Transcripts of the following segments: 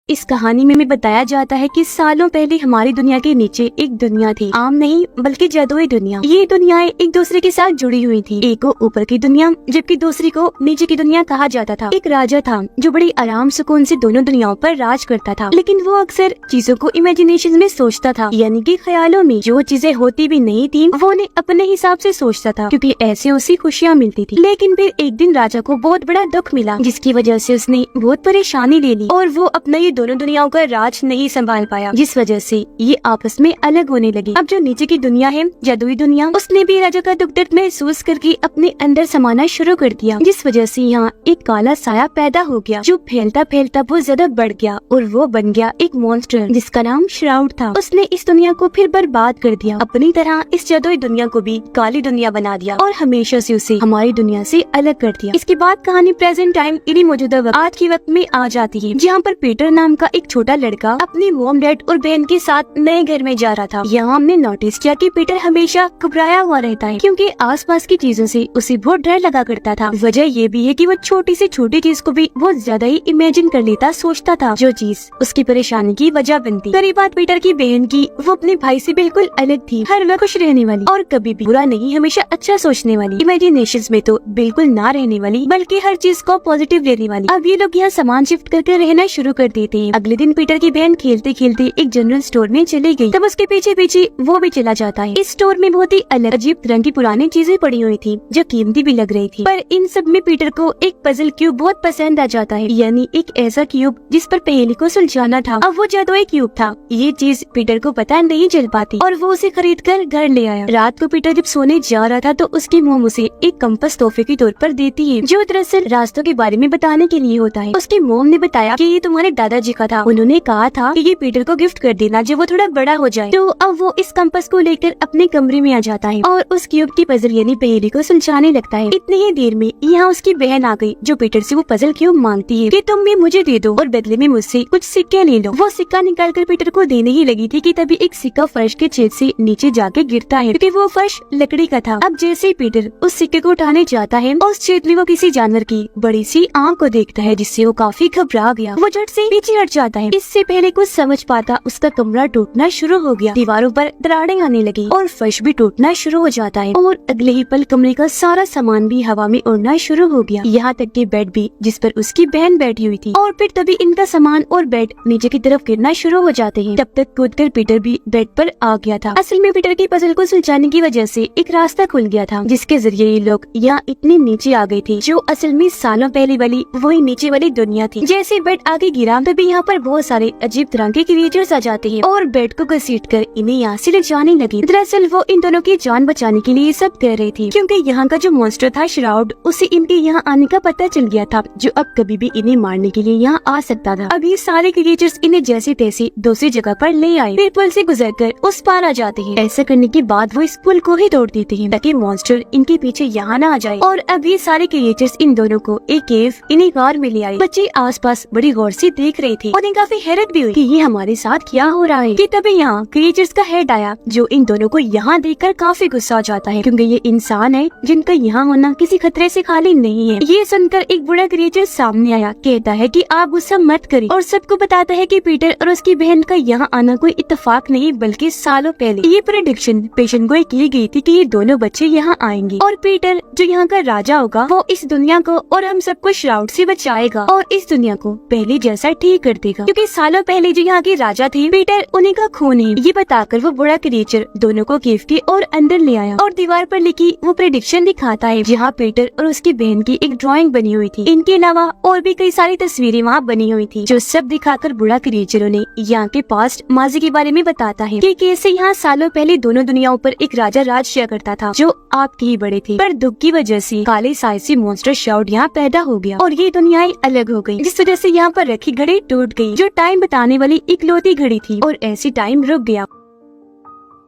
इस कहानी में बताया जाता है कि सालों पहले हमारी दुनिया के नीचे एक दुनिया थी, आम नहीं बल्कि जादुई दुनिया। ये दुनियाएं एक दूसरे के साथ जुड़ी हुई थी। एक को ऊपर की दुनिया जबकि दूसरी को नीचे की दुनिया कहा जाता था। एक राजा था जो बड़ी आराम सुकून से दोनों दुनियाओं पर राज करता था, लेकिन वो अक्सर चीजों को इमेजिनेशन में सोचता था, यानी कि ख्यालों में। जो चीजें होती भी नहीं थी वो उन्हें अपने हिसाब से सोचता था, क्योंकि ऐसे उसी खुशियाँ मिलती थी। लेकिन फिर एक दिन राजा को बहुत बड़ा दुख मिला, जिसकी वजह से उसने बहुत परेशानी ले ली और वो अपना ये दोनों दुनियाओं का राज नहीं संभाल पाया, जिस वजह से ये आपस में अलग होने लगी। अब जो नीचे की दुनिया है, जादुई दुनिया, उसने भी राजा का दुख दर्द महसूस करके अपने अंदर समाना शुरू कर दिया, जिस वजह से यहाँ एक काला साया पैदा हो गया, जो फैलता फैलता बहुत ज्यादा बढ़ गया और वो बन गया एक मॉन्स्टर जिसका नाम श्राउड था। उसने इस दुनिया को फिर बर्बाद कर दिया, अपनी तरह इस जादुई दुनिया को भी काली दुनिया बना दिया और हमेशा से उसे हमारी दुनिया से अलग कर दिया। इसके बाद कहानी प्रेजेंट टाइम यानी मौजूदा वक्त, आज के वक्त में आ जाती है, जहाँ पर पीटर नाम का एक छोटा लड़का अपनी मॉम डैड और बहन के साथ नए घर में जा रहा था। यहाँ हमने नोटिस किया कि पीटर हमेशा घबराया हुआ रहता है, क्योंकि आसपास की चीजों से उसे बहुत डर लगा करता था। वजह ये भी है कि वो छोटी से छोटी चीज को भी बहुत ज्यादा ही इमेजिन कर लेता, सोचता था, जो चीज उसकी परेशानी की वजह बनती। पहली बात पीटर की बहन की, वो अपने भाई से बिल्कुल अलग थी, हर वक्त खुश रहने वाली और कभी भी बुरा नहीं, हमेशा अच्छा सोचने वाली, इमेजिनेशंस में तो बिल्कुल ना रहने वाली, बल्कि हर चीज को पॉजिटिव लेने वाली। अब ये लोग यहाँ सामान शिफ्ट करके रहना शुरू कर देते हैं। अगले दिन पीटर की बहन खेलते खेलते एक जनरल स्टोर में चली गई, तब उसके पीछे पीछे वो भी चला जाता है। इस स्टोर में बहुत ही अलग अजीब तरह की पुरानी चीजें पड़ी हुई थी, जो कीमती भी लग रही थी। पर इन सब में पीटर को एक पजल क्यूब बहुत पसंद आ जाता है, यानी एक ऐसा क्यूब जिस पर पहेली को सुलझाना था। अब वो जादुई क्यूब था। ये चीज पीटर को पता नहीं चल पाती और वो उसे खरीद कर घर ले आया। रात को पीटर जब सोने जा रहा था तो उसकी मोम उसे एक कंपास तोहफे के तौर पर देती है, जो दरअसल रास्तों के बारे में बताने के लिए होता है। उसकी मोम ने बताया कि ये तुम्हारे दादाजी का था, उन्होंने कहा था कि ये पीटर को गिफ्ट कर देना जब वो थोड़ा बड़ा हो जाए। तो अब वो इस कंपास को लेकर अपने कमरे में आ जाता है और उस क्यूब की पजल यानी पहेली को सुलझाने लगता है। इतनी ही देर में यहाँ उसकी बहन आ गई, जो पीटर से वो पजल क्यूब मांगती है कि तुम भी मुझे दे दो और बदले में मुझसे कुछ सिक्के ले लो। वो सिक्का निकाल कर पीटर को देने ही लगी थी कि तभी एक सिक्का फर्श के छेद से नीचे जाके गिरता है, क्योंकि वो फर्श लकड़ी का था। अब जैसे ही पीटर उस सिक्के को उठाने जाता है, उस छेद में वो किसी जानवर की बड़ी सी आँख को देखता है, जिससे वो काफी घबरा गया। वो झट से पीछे हट जाता है। इससे पहले कुछ समझ पाता उसका कमरा टूटना शुरू हो गया, दीवारों पर दरारें आने लगी और फर्श भी टूटना शुरू हो जाता है और अगले ही पल कमरे का सारा सामान भी हवा में उड़ना शुरू हो गया, यहाँ तक कि बेड भी जिस पर उसकी बहन बैठी हुई थी। और फिर तभी इनका सामान और बेड नीचे की तरफ गिरना शुरू हो जाते हैं। तब तक कूदकर पीटर भी बेड पर आ गया था। असल में पीटर की पजल को सुलझाने की वजह से एक रास्ता खुल गया था, जिसके जरिए ये लोग यहाँ इतने नीचे आ गए थे, जो असल में सालों पहले वाली वही नीचे वाली दुनिया थी। जैसे बेड आगे गिरा तभी यहाँ पर बहुत सारे अजीब तरह के क्रिएचर्स आ जाते हैं और बेड को घसीट कर इन्हें यहाँ से ले जाने लगे। दरअसल वो इन दोनों की जान बचाने के लिए सब कह रही थी, क्योंकि यहाँ का जो मॉन्स्टर था श्राउड, उसे इनके यहाँ आने का पता चल गया था, जो अब कभी भी इन्हें मारने के लिए यहाँ आ सकता था। अब ये सारे क्रिएचर्स इन्हें जैसे तैसे दूसरी जगह पर ले आए, फिर पुल से गुजरकर उस पार आ जाते हैं। ऐसा करने के बाद वो इस पुल को ही तोड़ देते हैं, ताकि मॉन्स्टर इनके पीछे यहाँ न आ जाए। और अब ये सारे क्रिएचर्स इन दोनों को एक केव इन्हीं कार में ले आए। बच्चे आसपास बड़ी गौर से देख रहे थे और इन्हें काफी हैरत भी हुई कि ये हमारे साथ क्या हो रहा है। कि तभी यहाँ क्रिएचर्स का हेड आया, जो इन दोनों को यहाँ देखकर काफी गुस्सा जाता है, क्योंकि ये इंसान है जिनका यहाँ होना किसी खतरे से खाली नहीं है। ये सुनकर एक बड़ा क्रिएचर सामने आया, कहता है कि आप गुस्सा मत करें, और सबको बताता है कि पीटर और उसकी बहन का यहाँ आना कोई इत्तेफाक नहीं, बल्कि सालों पहले ये प्रेडिक्शन पेशेंट को की गई थी कि ये दोनों बच्चे यहाँ आएंगे और पीटर जो यहाँ का राजा होगा, वो इस दुनिया को और हम सबको श्राउड से बचाएगा और इस दुनिया को पहले जैसा ठीक कर देगा, क्योंकि सालों पहले जो यहाँ के राजा थे, पीटर उन्हीं का खून है। ये बताकर वो बड़ा क्रिएचर दोनों को केव के और अंदर ले आया और दीवार पर लिखी वो प्रेडिक्शन दिखाता है, जहाँ पीटर और उसकी बहन की एक ड्राइंग बनी हुई थी। इनके अलावा और भी कई सारी तस्वीरें वहाँ बनी हुई थी, जो सब दिखाकर बड़ा क्रिएचरों ने यहाँ के पास्ट माजी के बारे में बताता है कि कैसे यहाँ सालों पहले दोनों दुनियाओं पर एक राजा राज किया करता था, जो आपके ही बड़े थे। पर दुख की वजह से काले साइसी मॉन्स्टर श्राउड यहाँ पैदा हो गया और ये दुनियाएं अलग हो गयी, जिस वजह से यहाँ पर रखी घड़ी टूट गयी, जो टाइम बताने वाली इकलौती घड़ी थी, और ऐसी टाइम रुक गया।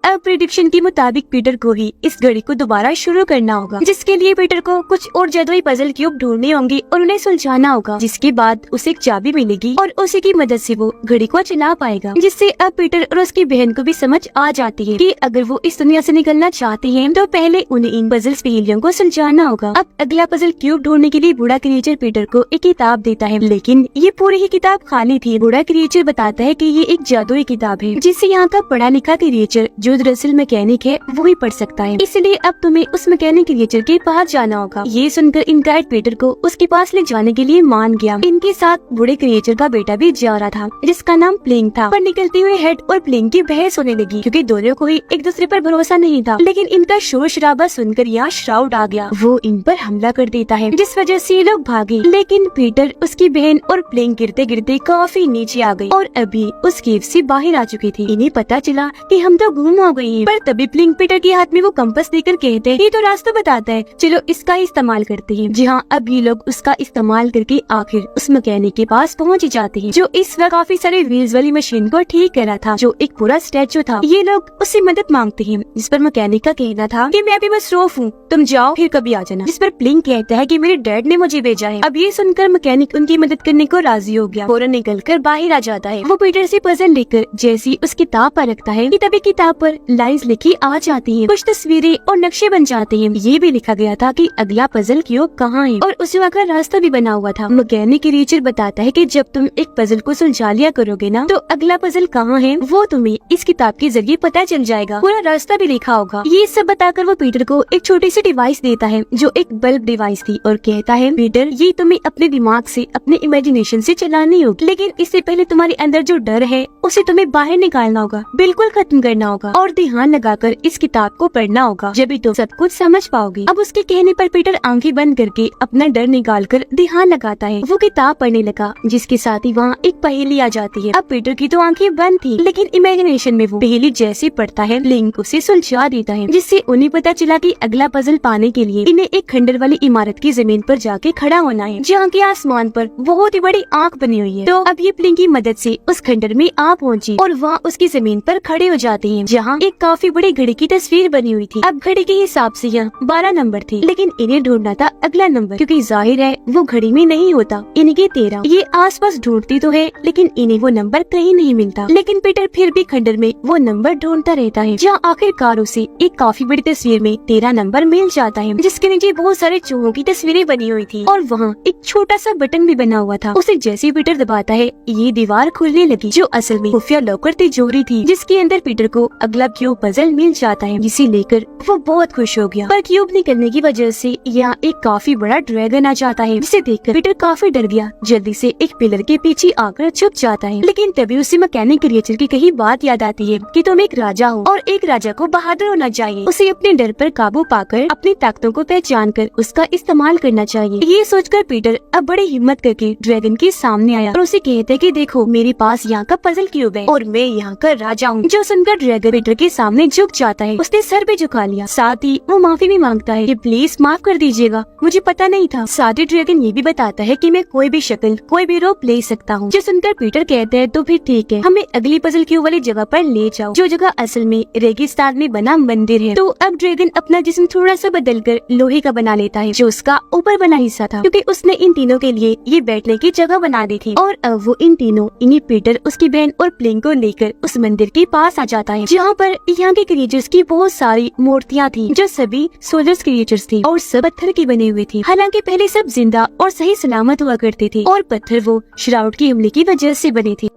अब प्रेडिक्शन के मुताबिक पीटर को ही इस घड़ी को दोबारा शुरू करना होगा, जिसके लिए पीटर को कुछ और जादुई पजल क्यूब ढूंढने होंगे और उन्हें सुलझाना होगा, जिसके बाद उसे एक चाबी मिलेगी और उसी की मदद से वो घड़ी को चला पाएगा। जिससे अब पीटर और उसकी बहन को भी समझ आ जाती है कि अगर वो इस दुनिया से निकलना चाहते हैं तो पहले उन्हें इन पजल्स पहेलियों को सुलझाना होगा। अब अगला पजल क्यूब ढूंढने के लिए बूढ़ा क्रिएचर पीटर को एक किताब देता है, लेकिन ये पूरी ही किताब खाली थी। बूढ़ा क्रिएचर बताता है कि ये एक जादुई किताब है जिसे यहाँ का पढ़ा लिखा क्रिएचर जो दरअसल मैकेनिक है वो ही पढ़ सकता है, इसलिए अब तुम्हें उस मैकेनिक क्रिएचर के पास जाना होगा। ये सुनकर इनका पीटर को उसके पास ले जाने के लिए मान गया। इनके साथ बूढ़े क्रिएचर का बेटा भी जा रहा था जिसका नाम प्लिंग था। पर निकलते हुए हेड और प्लिंग की बहस होने लगी क्योंकि दोनों को ही एक दूसरे पर भरोसा नहीं था। लेकिन इनका शोर शराबा सुनकर यहाँ श्राउड आ गया, वो इन पर हमला कर देता है जिस वजह से ये लोग भागे। लेकिन पीटर, उसकी बहन और प्लिंग गिरते गिरते काफी नीचे आ गई और अभी उस केव से बाहर आ चुकी थी। इन्हें पता चला कि हम तो गुम हो गए हैं। पर तभी प्लिंग पीटर के हाथ में वो कंपास देकर कहते हैं ये तो रास्ता बताता है, चलो इसका ही इस्तेमाल करते हैं। जी हाँ, अब ये लोग उसका इस्तेमाल करके आखिर उस मैकेनिक के पास पहुँच जाते हैं जो इस वक्त काफी सारे व्हील्स वाली मशीन को ठीक कर रहा था, जो एक पूरा स्टैचू था। ये लोग उससे मदद मांगते हैं जिस पर मैकेनिक का कहना था कि मैं अभी बस रोफ हूँ, तुम जाओ फिर कभी आ जाना। जिस पर प्लिंग कहता है कि मेरे डैड ने मुझे भेजा है। अब ये सुनकर मैकेनिक उनकी मदद करने को राजी हो गया, फौरन निकलकर बाहर आ जाता है। वो पीटर से पजल लेकर जैसी उस किताब पर रखता है कि तभी किताब पर लाइंस लिखी आ जाती हैं, कुछ तस्वीरें और नक्शे बन जाते हैं। ये भी लिखा गया था कि अगला पजल क्यूब कहाँ है और उसी वक्त रास्ता भी बना हुआ था। मैकेनिक क्रिएचर बताता है कि जब तुम एक पजल को सुलझा लिया करोगे ना तो अगला पजल कहाँ है वो तुम्हें इस किताब के जरिए पता चल जाएगा, पूरा रास्ता भी लिखा होगा। ये सब बताकर वो पीटर को एक छोटी सी डिवाइस देता है जो एक बल्ब डिवाइस थी और कहता है पीटर ये तुम्हें अपने दिमाग से, अपने इमेजिनेशन से चलानी होगी, लेकिन इससे पहले तुम्हारे अंदर जो डर है उसे तुम्हें बाहर निकालना होगा, बिल्कुल खत्म करना होगा और ध्यान लगाकर इस किताब को पढ़ना होगा, जब भी तुम सब कुछ समझ पाओगे। अब उसके कहने पर पीटर आंखें बंद करके अपना डर निकालकर ध्यान लगाता है। वो किताब पढ़ने लगा जिसके साथ ही वहाँ एक पहेली आ जाती है। अब पीटर की तो आंखें बंद थी, लेकिन इमेजिनेशन में वो पहेली जैसे पढ़ता है लिंक उसे सुलझा देता है, जिससे उन्हें पता चला कि अगला पजल पाने के लिए इन्हें एक खंडर वाली इमारत की जमीन पर जाके खड़ा होना है जहाँ के आसमान पर बहुत ही बड़ी आँख बनी हुई है। तो अब ये प्लिंग की मदद से उस खंडर में आ पहुंची और वहाँ उसकी जमीन पर खड़े हो जाते हैं जहाँ एक काफी बड़ी घड़ी की तस्वीर बनी हुई थी। अब घड़ी के हिसाब से यहाँ 12 नंबर थी, लेकिन इन्हें ढूंढना था अगला नंबर क्योंकि जाहिर है वो घड़ी में नहीं होता। इनके 13 ये आसपास ढूंढती तो है लेकिन इन्हें वो नंबर कहीं नहीं मिलता। लेकिन पीटर फिर भी खंडर में वो नंबर ढूंढता रहता है जहाँ आखिरकार उसे एक काफी बड़ी तस्वीर में 13 नंबर मिल जाता है जिसके नीचे बहुत सारे चूहों की तस्वीरें बनी हुई थी और वहाँ एक छोटा सा बटन भी बना हुआ था। उसे जैसे पीटर दबाता है ये दीवार खुलने लगी जो असल में खुफिया लॉकर तिजोरी थी जिसके अंदर पीटर को अगला क्यूब पजल मिल जाता है, जिसे लेकर वो बहुत खुश हो गया। पर क्यूब निकलने की वजह से यहाँ एक काफी बड़ा ड्रैगन आ जाता है जिसे देखकर पीटर काफी डर गया, जल्दी से एक पिलर के पीछे आकर छुप जाता है। लेकिन तभी उसे मैकेनिक क्रिएचर की कही बात याद आती है कि तुम एक राजा हो और एक राजा को बहादुर होना चाहिए। उसे अपने डर पर काबू पाकर अपनी ताकतों को पहचान कर उसका इस्तेमाल करना चाहिए। ये सोचकर पीटर अब बड़ी हिम्मत करके ड्रैगन के सामने आया और उसे कहता है कि देखो मेरे पास यहाँ का पजल क्यूब है और मैं यहाँ का राजा हूँ। जो सुनकर ड्रैगन पीटर के सामने झुक जाता है, उसने सर भी झुका लिया, साथ ही वो माफी भी मांगता है कि प्लीज माफ कर दीजिएगा, मुझे पता नहीं था। साथ ही ड्रैगन ये भी बताता है कि मैं कोई भी शक्ल, कोई भी रूप ले सकता हूँ। जो सुनकर पीटर कहते हैं तो फिर ठीक है, हमें अगली पजल क्यूब वाली जगह पर ले जाओ, जो जगह असल में रेगिस्तान में बना मंदिर है। तो अब ड्रैगन अपना जिस्म थोड़ा सा बदलकर लोहे का बना लेता है जो उसका ऊपर बना हिस्सा था, क्योंकि उसने इन तीनों के लिए ये बैठने की जगह बना दी थी। और अब वो इन तीनों, इन्हीं पीटर, उसकी बहन और प्लिंग को लेकर उस मंदिर के पास आ जाता है जहाँ पर यहाँ के क्रिएचर्स की बहुत सारी मूर्तियाँ थी जो सभी सोल्जर्स क्रिएचर्स थी और सब पत्थर की बनी हुई थी। हालांकि पहले सब जिंदा और सही सलामत हुआ करते थे और पत्थर वो श्राउड की हमले की वजह से बने थे।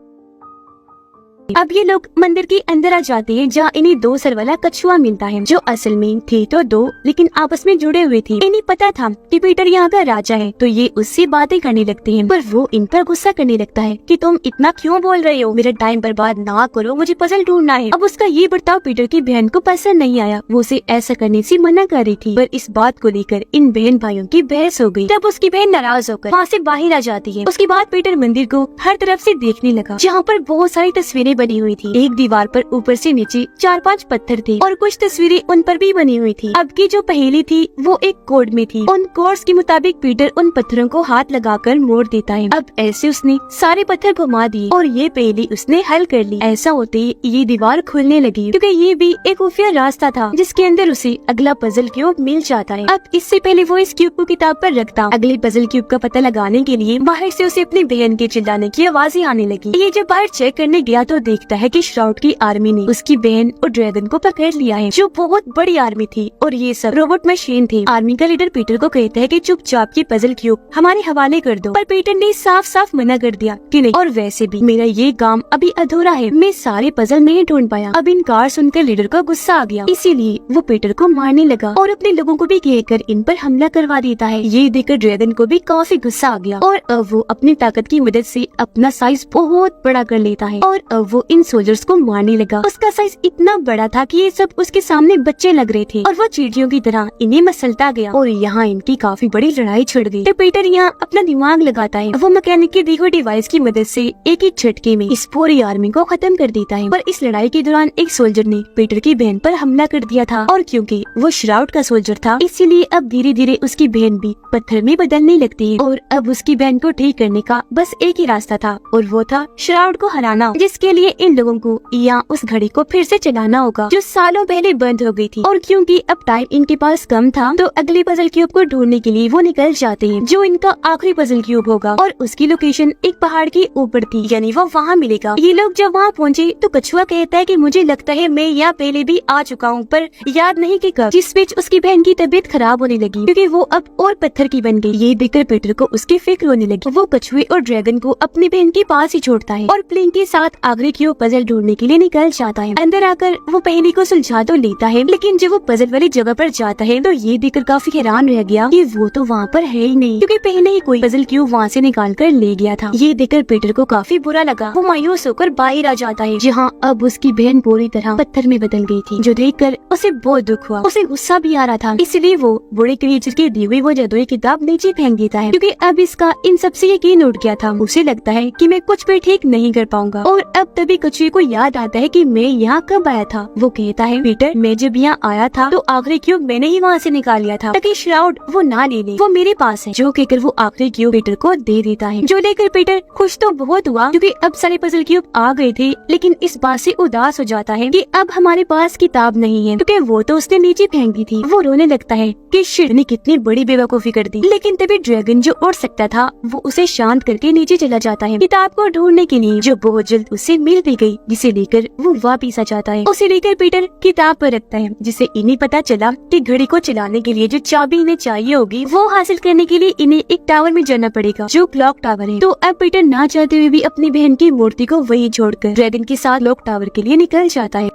अब ये लोग मंदिर के अंदर आ जाते हैं जहाँ इन्हें 2 सर वाला कछुआ मिलता है जो असल में थे तो 2 लेकिन आपस में जुड़े हुए थे। इन्हें पता था कि पीटर यहाँ का राजा है तो ये उससे बातें करने लगते हैं, पर वो इन पर गुस्सा करने लगता है कि तुम इतना क्यों बोल रहे हो, मेरा टाइम बर्बाद ना करो, मुझे पजल ढूंढना है। अब उसका ये बर्ताव पीटर की बहन को पसंद नहीं आया, वो उसे ऐसा करने से मना कर रही थी, पर इस बात को लेकर इन बहन भाइयों की बहस हो गई। तब उसकी बहन नाराज होकर वहाँ से बाहर आ जाती है। उसके बाद पीटर मंदिर को हर तरफ से देखने लगा जहाँ पर बहुत सारी तस्वीरें बनी हुई थी। एक दीवार पर ऊपर से नीचे 4-5 पत्थर थे और कुछ तस्वीरें उन पर भी बनी हुई थी। अब की जो पहेली थी वो एक कोड में थी। उन कोड्स के मुताबिक पीटर उन पत्थरों को हाथ लगाकर मोड़ देता है। अब ऐसे उसने सारे पत्थर घुमा दिए और ये पहेली उसने हल कर ली। ऐसा होते ही ये दीवार खुलने लगी, क्योंकि ये भी एक खुफिया रास्ता था जिसके अंदर उसे अगला पजल क्यूब मिल जाता है। अब इससे पहले वो इस क्यूब को किताब पर रखता, अगले पजल क्यूब का पता लगाने के लिए बाहर से उसे अपनी बहन के चिल्लाने की आवाजें आने लगी। ये जब बाहर चेक करने गया तो देखता है कि श्राउड की आर्मी ने उसकी बहन और ड्रैगन को पकड़ लिया है, जो बहुत बड़ी आर्मी थी और ये सब रोबोट मशीन थे। आर्मी का लीडर पीटर को कहता है कि चुपचाप ये पजल क्यूब हमारे हवाले कर दो, पर पीटर ने साफ साफ मना कर दिया कि नहीं, और वैसे भी मेरा ये काम अभी अधूरा है, मैं सारे पजल नहीं ढूंढ पाया। अब इनकार सुनकर लीडर को गुस्सा आ गया, इसीलिए वो पीटर को मारने लगा और अपने लोगों को भी कहकर इन पर हमला करवा देता है। ये देखकर ड्रैगन को भी काफी गुस्सा आ गया और अब वो अपनी ताकत की मदद से अपना साइज बहुत बड़ा कर लेता है और अब वो इन सोल्जर्स को मारने लगा। उसका साइज इतना बड़ा था कि ये सब उसके सामने बच्चे लग रहे थे और वो चींटियों की तरह इन्हें मसलता गया और यहाँ इनकी काफी बड़ी लड़ाई छिड़ गई। तो पीटर यहाँ अपना दिमाग लगाता है, वो मैकेनिक की दी हुई डिवाइस की मदद से एक ही झटके में इस पूरी आर्मी को खत्म कर देता है। पर इस लड़ाई के दौरान एक सोल्जर ने पीटर की बहन पर हमला कर दिया था और क्योंकि वो श्राउड का सोल्जर था, इसीलिए अब धीरे धीरे उसकी बहन भी पत्थर में बदलने लगती है और अब उसकी बहन को ठीक करने का बस एक ही रास्ता था और वो था श्राउड को हराना, जिसके लिए इन लोगों को यहाँ उस घड़ी को फिर से चलाना होगा जो सालों पहले बंद हो गई थी। और क्योंकि अब टाइम इनके पास कम था तो अगले पजल क्यूब को ढूंढने के लिए वो निकल जाते हैं, जो इनका आखिरी पजल क्यूब होगा और उसकी लोकेशन एक पहाड़ के ऊपर थी, यानी वो वहाँ मिलेगा। ये लोग जब वहाँ पहुँचे तो कछुआ कहता है कि मुझे लगता है मैं यहाँ पहले भी आ चुका हूँ, पर याद नहीं कि कब। जिस बीच उसकी बहन की तबीयत खराब होने लगी क्योंकि वो अब और पत्थर की बन गई। ये देखकर पीटर को उसकी फिक्र होने लगी। वो कछुए और ड्रैगन को अपनी बहन के पास ही छोड़ता है और प्लेन के साथ आखिरी क्यूब पजल ढूंढने के लिए निकल जाता है। अंदर आकर वो पहेली को सुलझा तो लेता है, लेकिन जब वो पजल वाली जगह पर जाता है तो ये देखकर काफी हैरान रह गया कि वो तो वहाँ पर है ही नहीं, क्योंकि पहले ही कोई पजल क्यूब वहाँ से निकाल कर ले गया था। ये देखकर पीटर को काफी बुरा लगा। वो मायूस होकर बाहर आ जाता है, जहाँ अब उसकी बहन पूरी तरह पत्थर में बदल गई थी, जो देखकर उसे बहुत दुख हुआ। उसे गुस्सा भी आ रहा था, इसलिए वो बूढ़े क्रिएचर की दी हुई वो जादुई किताब नीचे फेंक देता है, क्योंकि अब इसका इन सबसे यकीन उठ गया था। उसे लगता है कि मैं कुछ भी ठीक नहीं कर पाऊंगा। और अब तभी कछुए को याद आता है कि मैं यहाँ कब आया था। वो कहता है, पीटर मैं जब यहाँ आया था तो आखिरी क्यूब मैंने ही वहाँ से निकाल लिया था ताकि श्राउड वो ना ले ले, वो मेरे पास है। जो कहकर वो आखिरी क्यूब पीटर को दे देता है, जो लेकर पीटर खुश तो बहुत हुआ क्योंकि अब सारे पजल क्यूब आ गए थे, लेकिन इस बात से उदास हो जाता है कि अब हमारे पास किताब नहीं है, क्योंकि वो तो उसने नीचे फेंक दी थी। वो रोने लगता है कि शिट ने कितनी बड़ी बेवकूफी कर दी। लेकिन तभी ड्रैगन जो उड़ सकता था वो उसे शांत करके नीचे चला जाता है किताब को ढूंढने के लिए, जो बहुत जल्द उसे मिल भी गई, जिसे लेकर वो वापिस आ जाता है। उसे लेकर पीटर किताब पर रखता है, जिसे इन्हें पता चला कि घड़ी को चलाने के लिए जो चाबी इन्हें चाहिए होगी वो हासिल करने के लिए इन्हें एक टावर में जाना पड़ेगा, जो क्लॉक टावर है। तो अब पीटर ना चाहते हुए भी अपनी बहन की मूर्ति को वहीं छोड़कर ड्रैगन के साथ क्लॉक टावर के लिए निकल जाता है।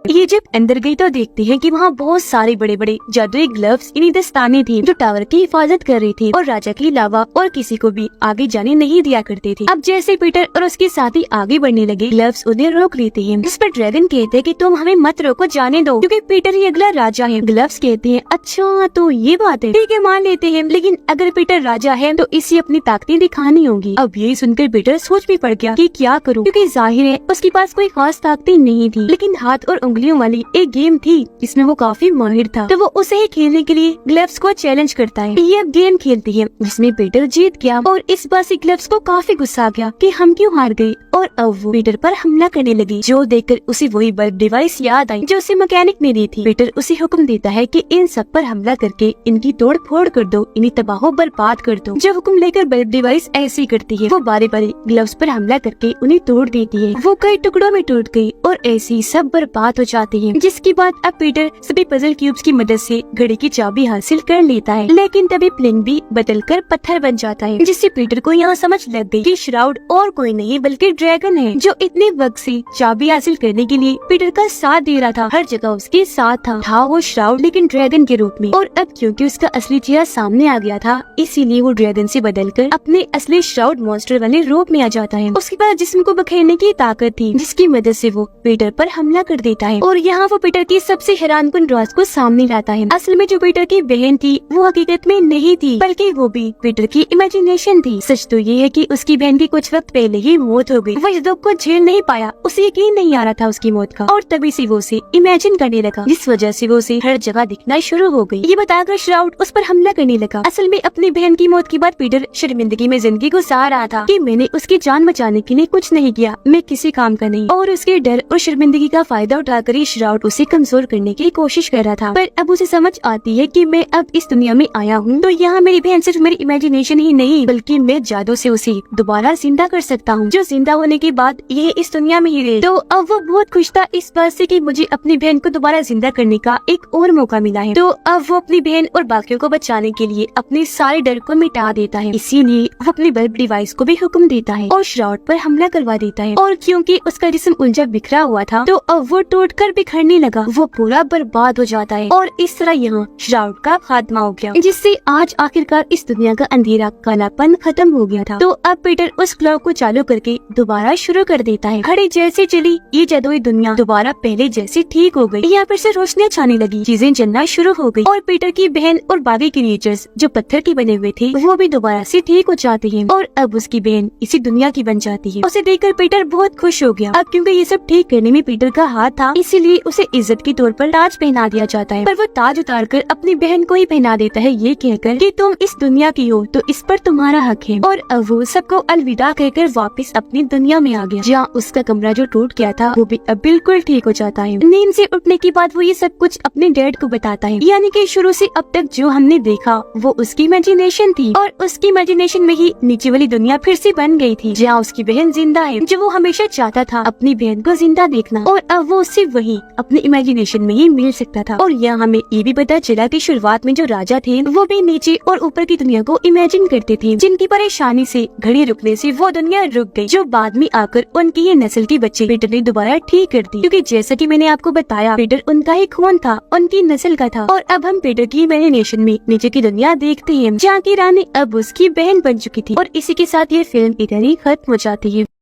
ये जब अंदर गई तो देखते हैं कि वहाँ बहुत सारे बड़े बड़े जादुई ग्लव्स इन्हीं दस्ताने थे जो टावर की हिफाजत कर रही थी और राजा के अलावा और किसी को भी आगे जाने नहीं दिया करते थे। अब जैसे पीटर और उसके साथी आगे बढ़ने लगे, ग्लव्स उन्हें रोक लेते हैं, जिस पर ड्रैगन कहते हैं कि तुम हमें मत रोको, जाने दो, क्योंकि पीटर ही अगला राजा है। ग्लव्स कहते हैं अच्छा तो ये बात है, ठीक है मान लेते हैं, लेकिन अगर पीटर राजा है तो इसे अपनी ताकतें दिखानी होगी। अब यही सुनकर पीटर सोच भी पड़ गया कि क्या करूँ, क्योंकि जाहिर है उसके पास कोई खास ताकतें नहीं थी, लेकिन हाथ और उंगलियों वाली एक गेम थी जिसमें वो काफी माहिर था। तो वो उसे ही खेलने के लिए ग्लव्स को चैलेंज करता है। ये गेम खेलती है जिसमें पीटर जीत गया और इस बार से ग्लव्स को काफी गुस्सा आ गया कि हम क्यों हार गए और अब वो पीटर पर हमला करने लगी, जो देखकर उसे वही बल्ब डिवाइस याद आई जो उसे मैकेनिक ने दी थी। पीटर उसे हुक्म देता है कि इन सब पर हमला करके इनकी तोड़ फोड़ कर दो, इन्हें तबाह बर्बाद कर दो। जो हुक्म लेकर बल्ब डिवाइस ऐसे करती है, वो बारी बारी ग्लव्स पर हमला करके उन्हें तोड़ देती है। वो कई टुकड़ों में टूट गई और ऐसे ही सब बर्बाद हो जाते हैं, जिसके बाद अब पीटर सभी पजल क्यूब्स की मदद से घड़ी की चाबी हासिल कर लेता है। लेकिन तभी प्लेन भी बदलकर पत्थर बन जाता है, जिससे पीटर को यहाँ समझ लग गई कि श्राउड और कोई नहीं बल्कि ड्रैगन है, जो इतने वक्त से चाबी हासिल करने के लिए पीटर का साथ दे रहा था। हर जगह उसके साथ था वो श्राउड, लेकिन ड्रैगन के रूप में। और अब क्योंकि उसका असली चेहरा सामने आ गया था, इसीलिए वो ड्रैगन से बदलकर अपने असली श्राउड मॉन्स्टर वाले रूप में आ जाता है। उसके पास जिस्म को बखेरने की ताकत थी, जिसकी मदद से वो पीटर पर हमला कर देता है और यहाँ वो पीटर की सबसे हैरानकुन राज को सामने लाता है। असल में जो पीटर की बहन थी वो हकीकत में नहीं थी, बल्कि वो भी पीटर की इमेजिनेशन थी। सच तो ये है कि उसकी बहन की कुछ वक्त पहले ही मौत हो गई। वो इस दुख को झेल नहीं पाया, उसे यकीन नहीं आ रहा था उसकी मौत का, और तभी से वो उसे इमेजिन करने लगा, जिस वजह से वो उसे हर जगह दिखना शुरू हो गई। ये बताकर श्राउड उस पर हमला करने लगा। असल में अपनी बहन की मौत के बाद पीटर शर्मिंदगी में जिंदगी गुजार रहा था कि मैंने उसकी जान बचाने के लिए कुछ नहीं किया, मैं किसी काम का नहीं, और उसके डर और शर्मिंदगी का फायदा उठाकर ही श्राउड उसे कमजोर करने की कोशिश कर रहा था। पर अब उसे समझ आती है कि मैं अब इस दुनिया में आया हूँ तो यहाँ मेरी बहन सिर्फ मेरी इमेजिनेशन ही नहीं, बल्कि मैं जादू से उसे दोबारा जिंदा कर सकता हूँ, जो जिंदा होने के बाद ये इस दुनिया में ही रहे। तो अब वो बहुत खुश था इस बात से कि मुझे अपनी बहन को दोबारा जिंदा करने का एक और मौका मिला है। तो अब वो अपनी बहन और बाकियों को बचाने के लिए अपने सारे डर को मिटा देता है। इसीलिए वो अपने बल्ब डिवाइस को भी हुक्म देता है और श्राउड पर हमला करवा देता है। और क्योंकि उसका जिस्म उलझा बिखरा हुआ था तो अब वो टूटकर बिखरने लगा, वो पूरा बर्बाद हो जाता है। और इस तरह यहाँ श्राउड का खात्मा हो गया, जिससे आज आखिरकार इस दुनिया का अंधेरा कालापन खत्म हो गया था। तो अब पीटर उस क्लॉक को चालू करके दोबारा शुरू कर देता है। घड़ी जैसे चली ये जादुई दुनिया दोबारा पहले जैसी ठीक हो गई। यहाँ पर से रोशनी छाने लगी, चीजें चलना शुरू हो गई और पीटर की बहन और बाकी क्रिएचर्स जो पत्थर के बने हुए थे वो भी दोबारा से ठीक हो जाते हैं और अब उसकी बहन इसी दुनिया की बन जाती है। उसे देखकर पीटर बहुत खुश हो गया। अब क्योंकि ये सब ठीक करने में पीटर का हाथ था, इसीलिए उसे इज्जत के तौर पर ताज पहना दिया जाता है। पर वो ताज उतार कर अपनी बहन को ही पहना देता है, ये कहकर कि तुम इस दुनिया की हो तो इस पर तुम्हारा हक है। और अब वो सबको अलविदा कहकर वापस अपनी दुनिया में आ गया, जहाँ उसका कमरा जो टूट गया था वो भी अब बिल्कुल ठीक हो जाता है। नींद से उठने के बाद वो ये सब कुछ अपने डैड को बताता है, यानी कि शुरू से अब तक जो हमने देखा वो उसकी इमेजिनेशन थी और उसकी इमेजिनेशन में ही नीचे वाली दुनिया फिर से बन गई थी, जहाँ उसकी बहन जिंदा है, जो वो हमेशा चाहता था अपनी बहन को जिंदा देखना, और अब वो उससे वही अपनी इमेजिनेशन में ही मिल सकता था। और यहाँ हमें ये भी पता चला कि शुरुआत में जो राजा थे वो भी नीचे और ऊपर की दुनिया को इमेजिन करते थे, जिनकी परेशानी से घड़ी रुकने से वो दुनिया रुक गई, जो बाद में आकर उनकी ये नस्ल के बच्चे पीटर ने दोबारा ठीक कर दी। क्योंकि जैसा कि मैंने आपको बताया पीटर उनका ही खून था, उनकी नस्ल का था। और अब हम पीटर की इमेजिनेशन में नीचे की दुनिया देखते हैं, जहाँ की रानी अब उसकी बहन बन चुकी थी। और इसी के साथ ये फिल्म इधर ही खत्म हो जाती है।